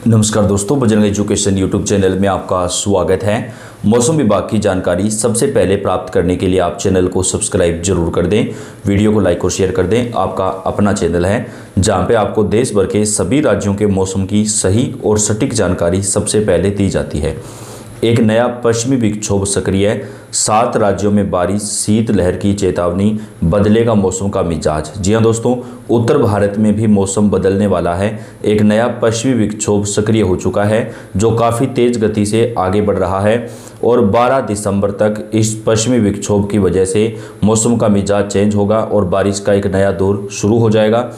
नमस्कार दोस्तों, Bajrang education YouTube channel में आपका स्वागत है। मौसम विभाग की जानकारी सबसे पहले प्राप्त करने के लिए आप चैनल को सब्सक्राइब जरूर कर दें, वीडियो को लाइक और शेयर कर दें। आपका अपना चैनल है जहां पे आपको देश भर के सभी राज्यों के मौसम की सही और सटीक जानकारी सबसे पहले दी जाती है। एक नया पश्चिमी विक्षोभ सक्रिय है, 7 राज्यों में बारिश, शीतलहर की चेतावनी, बदलेगा मौसम का मिजाज। जी हां दोस्तों, उत्तर भारत में भी मौसम बदलने वाला है। एक नया पश्चिमी विक्षोभ सक्रिय हो चुका है जो काफ़ी तेज़ गति से आगे बढ़ रहा है और 12 दिसंबर तक इस पश्चिमी विक्षोभ की वजह से मौसम का मिजाज चेंज होगा और बारिश का एक नया दौर शुरू हो जाएगा।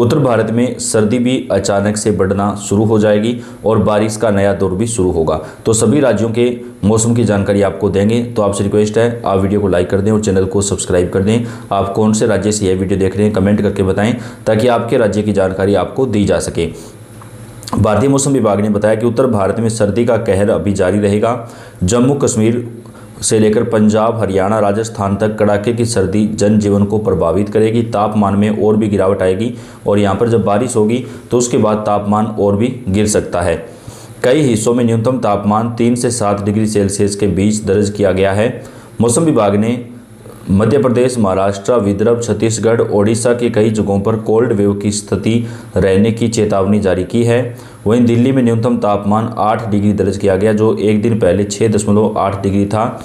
उत्तर भारत में सर्दी भी अचानक से बढ़ना शुरू हो जाएगी और बारिश का नया दौर भी शुरू होगा। तो सभी राज्यों के मौसम की जानकारी आपको देंगे। तो आपसे रिक्वेस्ट है, आप वीडियो को लाइक कर दें और चैनल को सब्सक्राइब कर दें। आप कौन से राज्य से यह वीडियो देख रहे हैं कमेंट करके बताएं ताकि आपके राज्य की जानकारी आपको दी जा सके। भारतीय मौसम विभाग ने बताया कि उत्तर भारत में सर्दी का कहर अभी जारी रहेगा। जम्मू कश्मीर से लेकर पंजाब, हरियाणा, राजस्थान तक कड़ाके की सर्दी जनजीवन को प्रभावित करेगी। तापमान में और भी गिरावट आएगी और यहाँ पर जब बारिश होगी तो उसके बाद तापमान और भी गिर सकता है। कई हिस्सों में न्यूनतम तापमान 3 से 7 डिग्री सेल्सियस के बीच दर्ज किया गया है। मौसम विभाग ने मध्य प्रदेश, महाराष्ट्र, विदर्भ, छत्तीसगढ़, ओडिशा के कई जगहों पर कोल्ड वेव की स्थिति रहने की चेतावनी जारी की है। वहीं दिल्ली में न्यूनतम तापमान 8 डिग्री दर्ज किया गया जो एक दिन पहले 6.8 डिग्री था।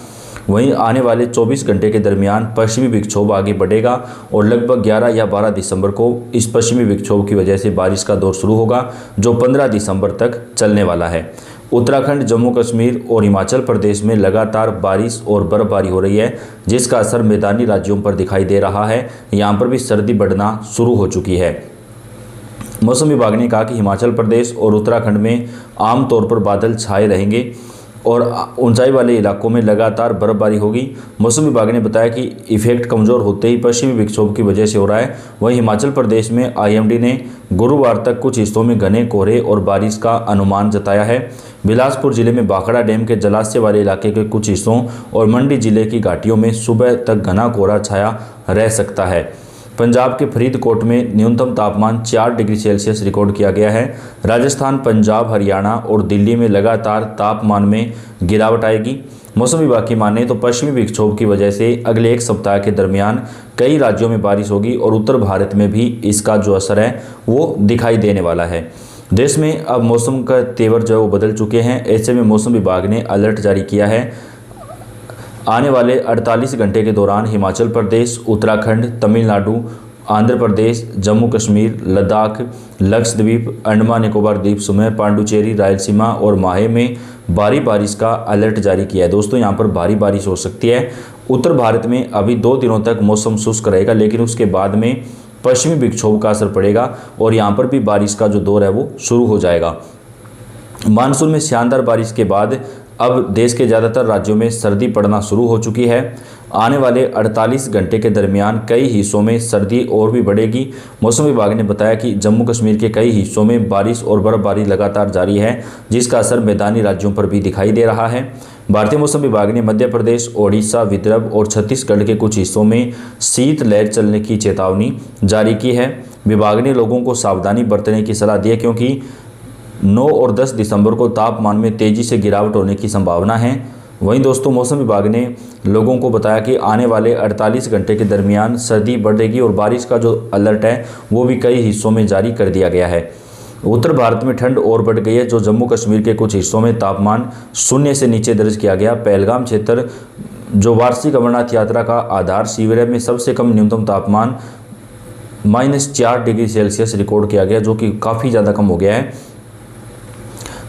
वहीं आने वाले 24 घंटे के दरमियान पश्चिमी विक्षोभ आगे बढ़ेगा और लगभग 11 या 12 दिसंबर को इस पश्चिमी विक्षोभ की वजह से बारिश का दौर शुरू होगा जो 15 दिसंबर तक चलने वाला है। उत्तराखंड, जम्मू कश्मीर और हिमाचल प्रदेश में लगातार बारिश और बर्फबारी हो रही है जिसका असर मैदानी राज्यों पर दिखाई दे रहा है। यहाँ पर भी सर्दी बढ़ना शुरू हो चुकी है। मौसम विभाग ने कहा कि हिमाचल प्रदेश और उत्तराखंड में आमतौर पर बादल छाए रहेंगे और ऊंचाई वाले इलाकों में लगातार बर्फबारी होगी। मौसम विभाग ने बताया कि इफेक्ट कमज़ोर होते ही पश्चिमी विक्षोभ की वजह से हो रहा है। वहीं हिमाचल प्रदेश में आईएमडी ने गुरुवार तक कुछ हिस्सों में घने कोहरे और बारिश का अनुमान जताया है। बिलासपुर जिले में भाखड़ा डैम के जलाशय वाले इलाके के कुछ हिस्सों और मंडी जिले की घाटियों में सुबह तक घना कोहरा छाया रह सकता है। पंजाब के फरीदकोट में न्यूनतम तापमान 4 डिग्री सेल्सियस रिकॉर्ड किया गया है। राजस्थान, पंजाब, हरियाणा और दिल्ली में लगातार तापमान में गिरावट आएगी। मौसम विभाग की माने तो पश्चिमी विक्षोभ की वजह से अगले एक सप्ताह के दरमियान कई राज्यों में बारिश होगी और उत्तर भारत में भी इसका जो असर है वो दिखाई देने वाला है। देश में अब मौसम का तेवर जो है वो बदल चुके हैं। ऐसे में मौसम विभाग ने अलर्ट जारी किया है। आने वाले 48 घंटे के दौरान हिमाचल प्रदेश, उत्तराखंड, तमिलनाडु, आंध्र प्रदेश, जम्मू कश्मीर, लद्दाख, लक्षद्वीप, अंडमान निकोबार द्वीप समूह, पांडुचेरी, रायलसीमा और माहे में भारी बारिश का अलर्ट जारी किया है। दोस्तों, यहाँ पर भारी बारिश हो सकती है। उत्तर भारत में अभी 2 दिनों तक मौसम शुष्क रहेगा लेकिन उसके बाद में पश्चिमी विक्षोभ का असर पड़ेगा और यहाँ पर भी बारिश का जो दौर है वो शुरू हो जाएगा। मानसून में शानदार बारिश के बाद अब देश के ज़्यादातर राज्यों में सर्दी पड़ना शुरू हो चुकी है। आने वाले 48 घंटे के दरमियान कई हिस्सों में सर्दी और भी बढ़ेगी। मौसम विभाग ने बताया कि जम्मू कश्मीर के कई हिस्सों में बारिश और बर्फबारी लगातार जारी है जिसका असर मैदानी राज्यों पर भी दिखाई दे रहा है। भारतीय मौसम विभाग ने मध्य प्रदेश, ओडिशा, विदर्भ और छत्तीसगढ़ के कुछ हिस्सों में शीतलहर चलने की चेतावनी जारी की है। विभाग ने लोगों को सावधानी बरतने की सलाह दी है क्योंकि 9 और 10 दिसंबर को तापमान में तेज़ी से गिरावट होने की संभावना है। वहीं दोस्तों, मौसम विभाग ने लोगों को बताया कि आने वाले 48 घंटे के दरमियान सर्दी बढ़ेगी और बारिश का जो अलर्ट है वो भी कई हिस्सों में जारी कर दिया गया है। उत्तर भारत में ठंड और बढ़ गई है जो जम्मू कश्मीर के कुछ हिस्सों में तापमान 0 से नीचे दर्ज किया गया। पहलगाम क्षेत्र जो वार्षिक अमरनाथ यात्रा का आधार शिविर है में सबसे कम न्यूनतम तापमान -4 डिग्री सेल्सियस रिकॉर्ड किया गया जो कि काफ़ी ज़्यादा कम हो गया है।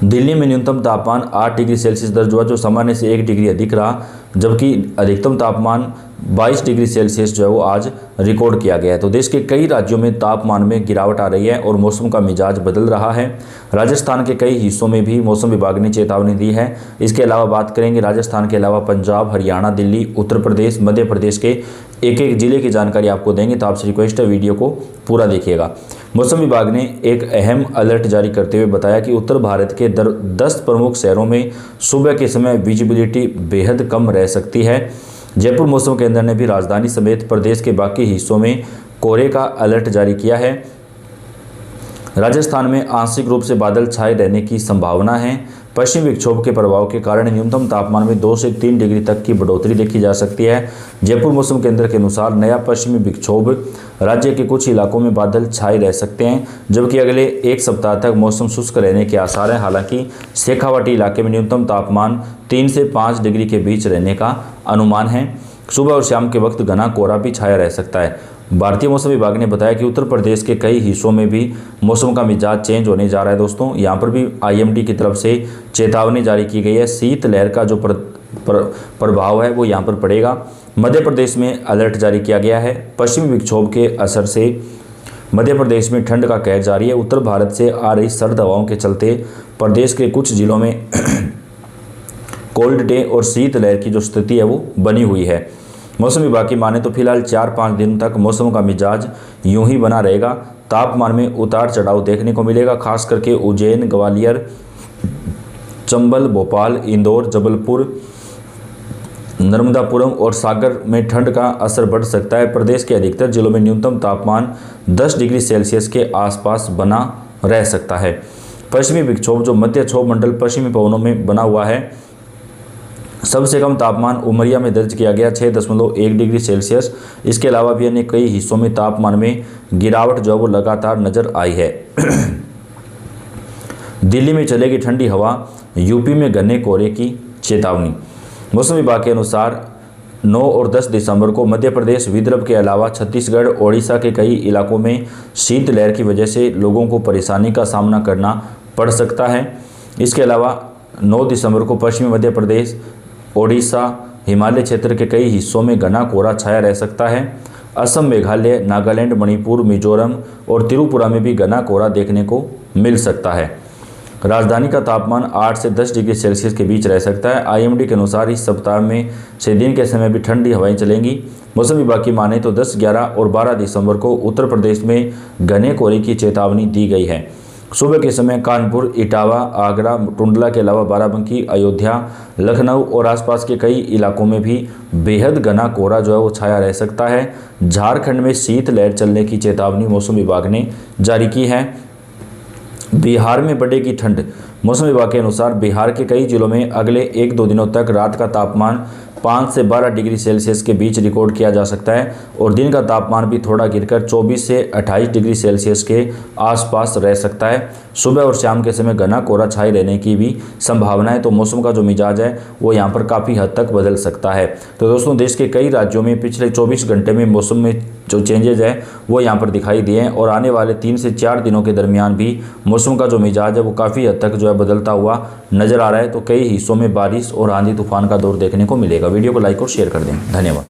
दिल्ली में न्यूनतम तापमान 8 डिग्री सेल्सियस दर्ज हुआ जो सामान्य से 1 डिग्री अधिक रहा जबकि अधिकतम तापमान 22 डिग्री सेल्सियस जो है वो आज रिकॉर्ड किया गया है। तो देश के कई राज्यों में तापमान में गिरावट आ रही है और मौसम का मिजाज बदल रहा है। राजस्थान के कई हिस्सों में भी मौसम विभाग ने चेतावनी दी है। इसके अलावा बात करेंगे राजस्थान के अलावा पंजाब, हरियाणा, दिल्ली, उत्तर प्रदेश, मध्य प्रदेश के एक एक जिले की जानकारी आपको देंगे। तो आपसे रिक्वेस्ट है वीडियो को पूरा देखिएगा। मौसम विभाग ने एक अहम अलर्ट जारी करते हुए बताया कि उत्तर भारत के 10 प्रमुख शहरों में सुबह के समय विजिबिलिटी बेहद कम रह सकती है। जयपुर मौसम केंद्र ने भी राजधानी समेत प्रदेश के बाकी हिस्सों में कोहरे का अलर्ट जारी किया है। राजस्थान में आंशिक रूप से बादल छाए रहने की संभावना है। पश्चिमी विक्षोभ के प्रभाव के कारण न्यूनतम तापमान में 2 से 3 डिग्री तक की बढ़ोतरी देखी जा सकती है। जयपुर मौसम केंद्र के अनुसार नया पश्चिमी विक्षोभ राज्य के कुछ इलाकों में बादल छाए रह सकते हैं, जबकि अगले एक सप्ताह तक मौसम शुष्क रहने के आसार हैं। हालांकि शेखावाटी इलाके में न्यूनतम तापमान 3 से 5 डिग्री के बीच रहने का अनुमान है। सुबह और शाम के वक्त घना कोहरा भी छाया रह सकता है। भारतीय मौसम विभाग ने बताया कि उत्तर प्रदेश के कई हिस्सों में भी मौसम का मिजाज चेंज होने जा रहा है। दोस्तों, यहाँ पर भी IMD की तरफ से चेतावनी जारी की गई है। शीत लहर का जो प्रभाव है वो यहाँ पर पड़ेगा। मध्य प्रदेश में अलर्ट जारी किया गया है। पश्चिमी विक्षोभ के असर से मध्य प्रदेश में ठंड का कहर जारी है। उत्तर भारत से आ रही सर्द हवाओं के चलते प्रदेश के कुछ जिलों में कोल्ड डे और शीत लहर की जो स्थिति है वो बनी हुई है। मौसम विभाग की माने तो फिलहाल 4-5 दिन तक मौसम का मिजाज यूं ही बना रहेगा। तापमान में उतार चढ़ाव देखने को मिलेगा, खास करके उज्जैन, ग्वालियर, चंबल, भोपाल, इंदौर, जबलपुर, नर्मदापुरम और सागर में ठंड का असर बढ़ सकता है। प्रदेश के अधिकतर जिलों में न्यूनतम तापमान 10 डिग्री सेल्सियस के आसपास बना रह सकता है। पश्चिमी विक्षोभ जो मध्य क्षोभ मंडल पश्चिमी पवनों में बना हुआ है, सबसे कम तापमान उमरिया में दर्ज किया गया 6.1 डिग्री सेल्सियस। इसके अलावा भी अन्य कई हिस्सों में तापमान में गिरावट जो वो लगातार नजर आई है। दिल्ली में चलेगी ठंडी हवा, यूपी में घने कोहरे की चेतावनी। मौसम विभाग के अनुसार 9 और 10 दिसंबर को मध्य प्रदेश, विदर्भ के अलावा छत्तीसगढ़, ओडिशा के कई इलाकों में शीत लहर की वजह से लोगों को परेशानी का सामना करना पड़ सकता है। इसके अलावा 9 दिसंबर को पश्चिमी मध्य प्रदेश, ओडिशा, हिमालय क्षेत्र के कई हिस्सों में घना कोहरा छाया रह सकता है। असम, मेघालय, नागालैंड, मणिपुर, मिजोरम और त्रिपुरा में भी घना कोहरा देखने को मिल सकता है। राजधानी का तापमान 8 से 10 डिग्री सेल्सियस के बीच रह सकता है। IMD के अनुसार इस सप्ताह में से दिन के समय भी ठंडी हवाएं चलेंगी। मौसम विभाग की माने तो 10, 11 और 12 दिसंबर को उत्तर प्रदेश में घने कोहरे की चेतावनी दी गई है। सुबह के समय कानपुर, इटावा, आगरा, टुंडला के अलावा बाराबंकी, अयोध्या, लखनऊ और आसपास के कई इलाकों में भी बेहद घना कोहरा जो है वो छाया रह सकता है। झारखंड में शीत लहर चलने की चेतावनी मौसम विभाग ने जारी की है। बिहार में बढ़ेगी ठंड। मौसम विभाग के अनुसार बिहार के कई जिलों में अगले 1-2 दिनों तक रात का तापमान 5 से 12 डिग्री सेल्सियस के बीच रिकॉर्ड किया जा सकता है और दिन का तापमान भी थोड़ा गिरकर 24 से 28 डिग्री सेल्सियस के आसपास रह सकता है। सुबह और शाम के समय घना कोहरा छाए रहने की भी संभावना है, तो मौसम का जो मिजाज है वो यहाँ पर काफ़ी हद तक बदल सकता है। तो दोस्तों, देश के कई राज्यों में पिछले 24 घंटे में मौसम में जो चेंजेज है वो यहाँ पर दिखाई दिए हैं और आने वाले 3 से 4 दिनों के दरमियान भी मौसम का जो मिजाज है वो काफ़ी हद तक जो है बदलता हुआ नजर आ रहा है। तो कई हिस्सों में बारिश और आंधी तूफान का दौर देखने को मिलेगा। वीडियो को लाइक और शेयर कर दें। धन्यवाद।